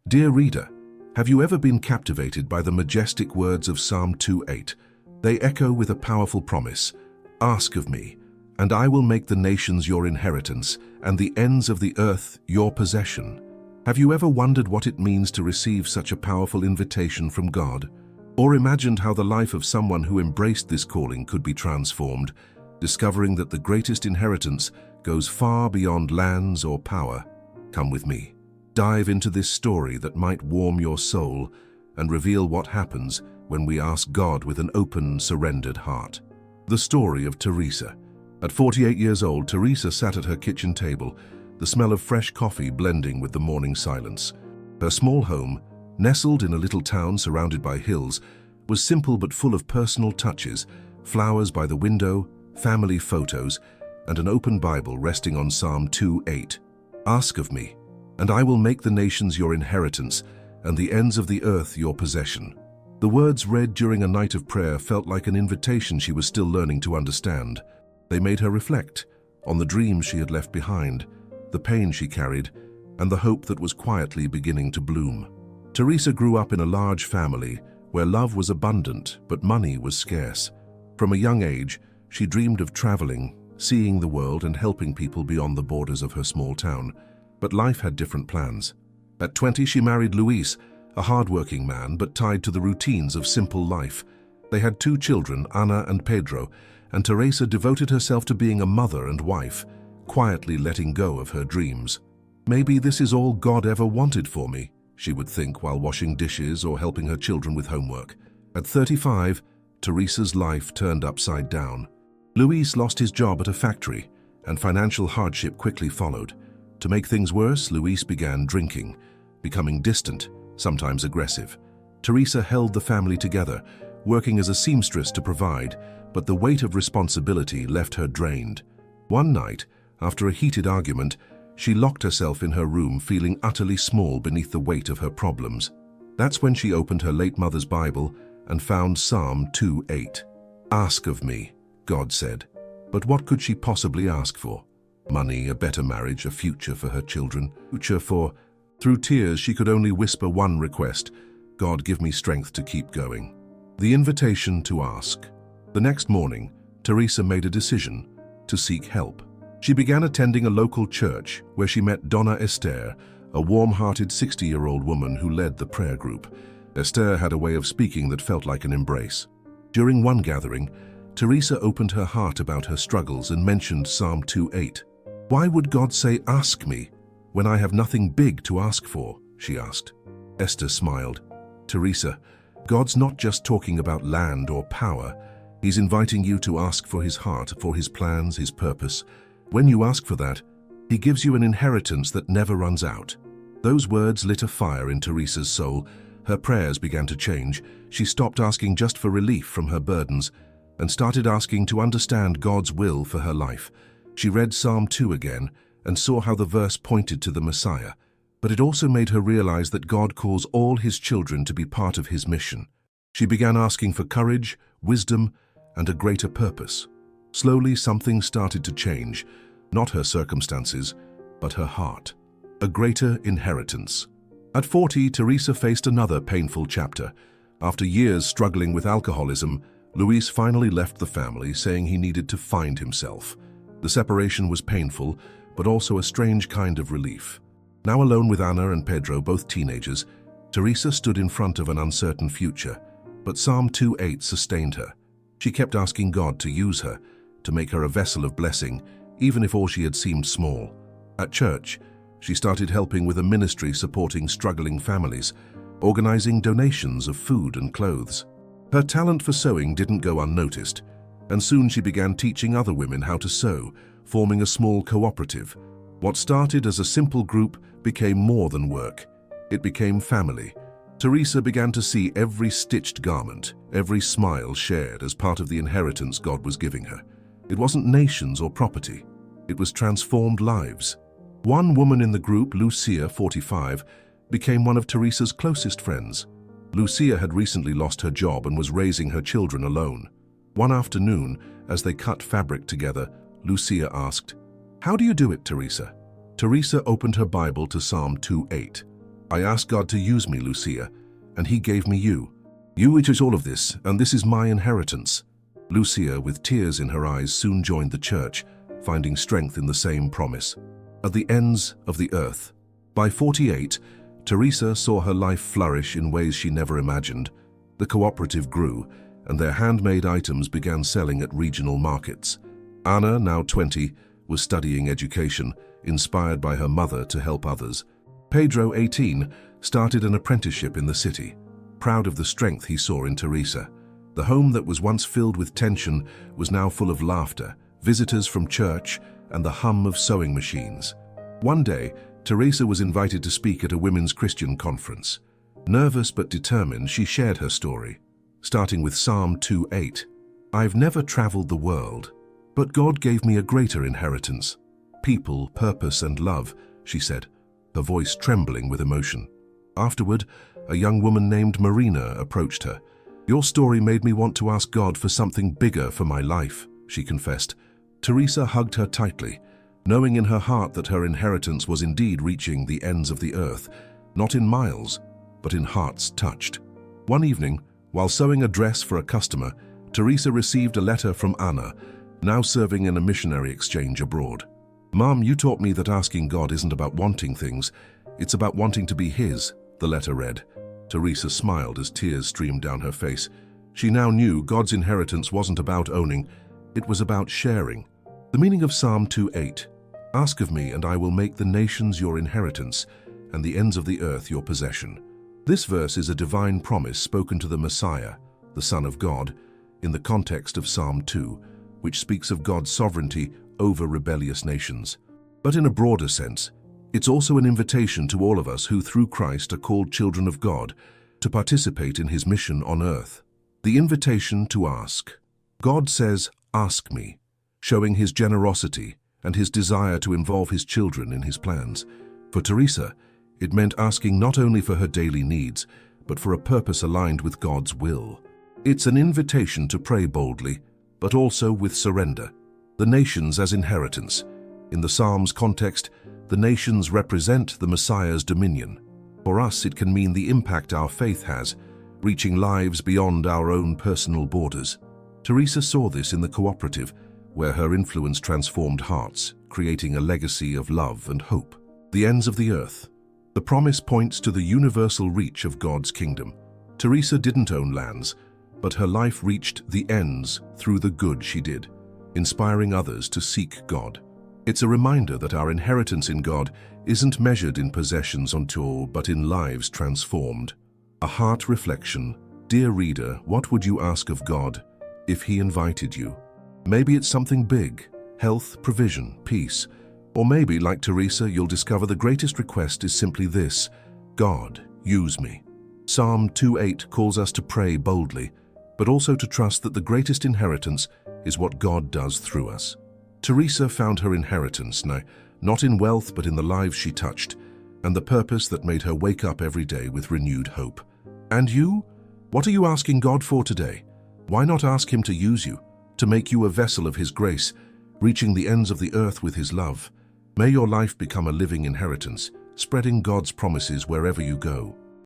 Dear reader, have you ever been captivated by the majestic words of Psalm 2:8? They echo with a powerful promise, "Ask of me, and I will make the nations your inheritance, and the ends of the earth your possession." Have you ever wondered what it means to receive such a powerful invitation from God? Or imagined how the life of someone who embraced this calling could be transformed, discovering that the greatest inheritance goes far beyond lands or power? Come with me. Dive into this story that might warm your soul and reveal what happens when we ask God with an open, surrendered heart. The story of Teresa. At 48 years old, Teresa sat at her kitchen table, the smell of fresh coffee blending with the morning silence. Her small home, nestled in a little town surrounded by hills, was simple but full of personal touches, flowers by the window, family photos, and an open Bible resting on Psalm 2:8. "Ask of me, and I will make the nations your inheritance, and the ends of the earth your possession." The words read during a night of prayer felt like an invitation she was still learning to understand. They made her reflect on the dreams she had left behind, the pain she carried, and the hope that was quietly beginning to bloom. Teresa grew up in a large family where love was abundant but money was scarce. From a young age, she dreamed of traveling, seeing the world and helping people beyond the borders of her small town. But life had different plans. At 20, she married Luis, a hard-working man but tied to the routines of simple life. They had 2 children, Ana and Pedro, and Teresa devoted herself to being a mother and wife, quietly letting go of her dreams. "Maybe this is all God ever wanted for me," she would think while washing dishes or helping her children with homework. At 35, Teresa's life turned upside down. Luis lost his job at a factory, and financial hardship quickly followed. To make things worse, Luis began drinking, becoming distant, sometimes aggressive. Teresa held the family together, working as a seamstress to provide, but the weight of responsibility left her drained. One night, after a heated argument, she locked herself in her room, feeling utterly small beneath the weight of her problems. That's when she opened her late mother's Bible and found Psalm 2:8. "Ask of me," God said. But what could she possibly ask for? Money, a better marriage, a future for her children, Through tears, she could only whisper one request: "God, give me strength to keep going." The invitation to ask. The next morning, Teresa made a decision to seek help. She began attending a local church where she met Donna Esther, a warm-hearted 60-year-old woman who led the prayer group. Esther had a way of speaking that felt like an embrace. During one gathering, Teresa opened her heart about her struggles and mentioned Psalm 2:8. "Why would God say, 'Ask me,' when I have nothing big to ask for?" she asked. Esther smiled. "Teresa, God's not just talking about land or power. He's inviting you to ask for his heart, for his plans, his purpose. When you ask for that, he gives you an inheritance that never runs out." Those words lit a fire in Teresa's soul. Her prayers began to change. She stopped asking just for relief from her burdens and started asking to understand God's will for her life. She read Psalm 2 again and saw how the verse pointed to the Messiah. But it also made her realize that God calls all his children to be part of his mission. She began asking for courage, wisdom, and a greater purpose. Slowly, something started to change, not her circumstances, but her heart. A greater inheritance. At 40, Teresa faced another painful chapter. After years struggling with alcoholism, Luis finally left the family, saying he needed to find himself. The separation was painful, but also a strange kind of relief. Now alone with Ana and Pedro, both teenagers, Teresa stood in front of an uncertain future. But Psalm 2:8 sustained her. She kept asking God to use her, to make her a vessel of blessing, even if all she had seemed small. At church, she started helping with a ministry supporting struggling families, organizing donations of food and clothes. Her talent for sewing didn't go unnoticed, and soon she began teaching other women how to sew, forming a small cooperative. What started as a simple group became more than work. It became family. Teresa began to see every stitched garment, every smile shared as part of the inheritance God was giving her. It wasn't nations or property. It was transformed lives. One woman in the group, Lucia, 45, became one of Teresa's closest friends. Lucia had recently lost her job and was raising her children alone. One afternoon, as they cut fabric together, Lucia asked, "How do you do it, Teresa?" Teresa opened her Bible to Psalm 2:8. I asked God to use me, Lucia, and he gave me you. You, it is all of this, and this is my inheritance. Lucia, with tears in her eyes, soon joined the church, finding strength in the same promise. At the ends of the earth. By 48, Teresa saw her life flourish in ways she never imagined. The cooperative grew, and their handmade items began selling at regional markets. Ana, now 20, was studying education, inspired by her mother to help others. Pedro, 18, started an apprenticeship in the city, proud of the strength he saw in Teresa. The home that was once filled with tension was now full of laughter, visitors from church, and the hum of sewing machines. One day, Teresa was invited to speak at a women's Christian conference. Nervous but determined, she shared her story, starting with Psalm 2:8. I've never traveled the world, but God gave me a greater inheritance. People, purpose, and love, she said, her voice trembling with emotion. Afterward, a young woman named Marina approached her. Your story made me want to ask God for something bigger for my life, she confessed. Teresa hugged her tightly, knowing in her heart that her inheritance was indeed reaching the ends of the earth, not in miles, but in hearts touched. One evening, while sewing a dress for a customer, Teresa received a letter from Ana, now serving in a missionary exchange abroad. Mom, you taught me that asking God isn't about wanting things, it's about wanting to be His, the letter read. Teresa smiled as tears streamed down her face. She now knew God's inheritance wasn't about owning, it was about sharing. The meaning of Psalm 2:8, ask of me and I will make the nations your inheritance and the ends of the earth your possession. This verse is a divine promise spoken to the Messiah, the Son of God, in the context of Psalm 2, which speaks of God's sovereignty over rebellious nations. But in a broader sense, it's also an invitation to all of us who through Christ are called children of God to participate in His mission on earth. The invitation to ask. God says, ask me, showing His generosity and His desire to involve His children in His plans. For Teresa, it meant asking not only for her daily needs, but for a purpose aligned with God's will. It's an invitation to pray boldly, but also with surrender. The nations as inheritance. In the Psalms context, the nations represent the Messiah's dominion. For us, it can mean the impact our faith has, reaching lives beyond our own personal borders. Teresa saw this in the cooperative, where her influence transformed hearts, creating a legacy of love and hope. The ends of the earth. The promise points to the universal reach of God's kingdom. Teresa didn't own lands, but her life reached the ends through the good she did, inspiring others to seek God. It's a reminder that our inheritance in God isn't measured in possessions on tour, but in lives transformed. A heart reflection. Dear reader, what would you ask of God if He invited you? Maybe it's something big, health, provision, peace. Or maybe, like Teresa, you'll discover the greatest request is simply this: God, use me. Psalm 2:8 calls us to pray boldly, but also to trust that the greatest inheritance is what God does through us. Teresa found her inheritance now, not in wealth but in the lives she touched, and the purpose that made her wake up every day with renewed hope. And you? What are you asking God for today? Why not ask Him to use you, to make you a vessel of His grace, reaching the ends of the earth with His love? May your life become a living inheritance, spreading God's promises wherever you go.